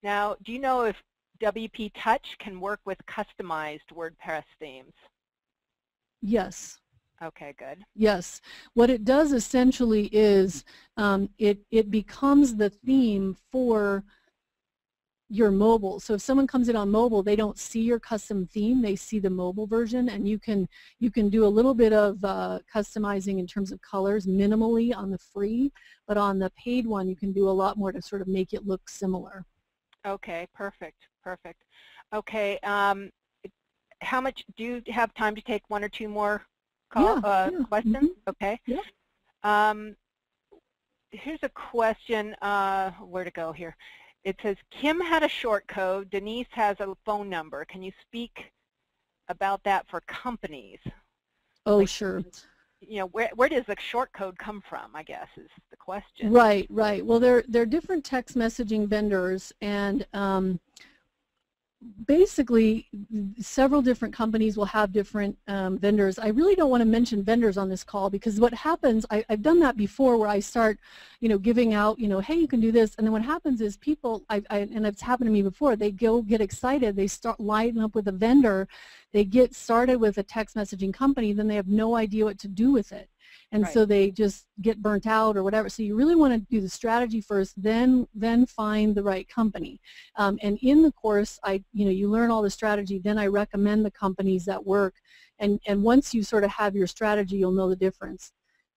Now, do you know if WP Touch can work with customized WordPress themes? Yes. Okay, good. Yes. What it does essentially is it becomes the theme for your mobile. So if someone comes in on mobile, they don't see your custom theme, they see the mobile version, and you can do a little bit of customizing in terms of colors minimally on the free, but on the paid one you can do a lot more to sort of make it look similar. Okay, perfect, perfect. Okay, how much, do you have time to take one or two more questions? Mm-hmm. Okay. Yeah. Here's a question, where to go here. It says, Kim had a short code, Denise has a phone number. Can you speak about that for companies? Oh, like, sure. You know, where does the short code come from, I guess, is the question. Right, right. Well, there are different text messaging vendors, and basically several different companies will have different vendors. I really don't want to mention vendors on this call, because what happens, I've done that before, where I start, giving out, hey, you can do this, and then what happens is people, and it's happened to me before, they go get excited, they start lining up with a vendor, they get started with a text messaging company, then they have no idea what to do with it. And Right. so they just get burnt out or whatever. So you really want to do the strategy first, then find the right company. And in the course, you learn all the strategy. Then I recommend the companies that work. And once you sort of have your strategy, you'll know the difference.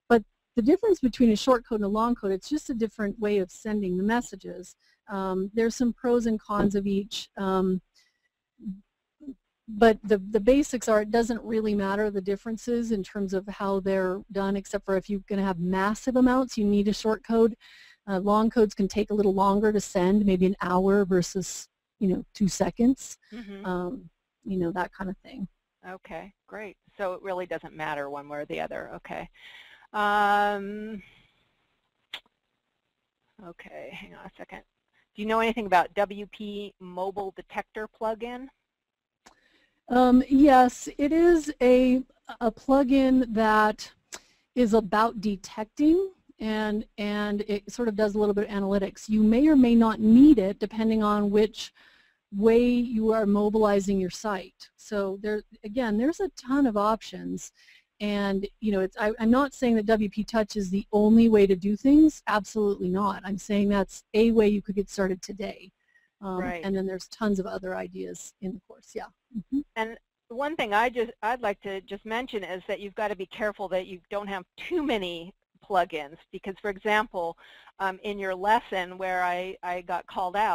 But the difference between a short code and a long code, it's just a different way of sending the messages. There's some pros and cons of each. But the basics are, it doesn't really matter the differences in terms of how they're done, except for if you're going to have massive amounts, you need a short code. Long codes can take a little longer to send, maybe an hour versus 2 seconds. Mm-hmm. That kind of thing. Okay, great. So it really doesn't matter one way or the other. Okay. Okay, hang on a second. Do you know anything about WP Mobile Detector plugin? Yes, it is a plugin that is about detecting, and it sort of does a little bit of analytics. You may or may not need it depending on which way you are mobilizing your site. So there's a ton of options, and I'm not saying that WP Touch is the only way to do things. Absolutely not. I'm saying that's a way you could get started today. Right. And then there's tons of other ideas in the course. Yeah. Mm-hmm. And one thing I'd like to just mention is that you've got to be careful that you don't have too many plugins, because, for example, in your lesson where I got called out,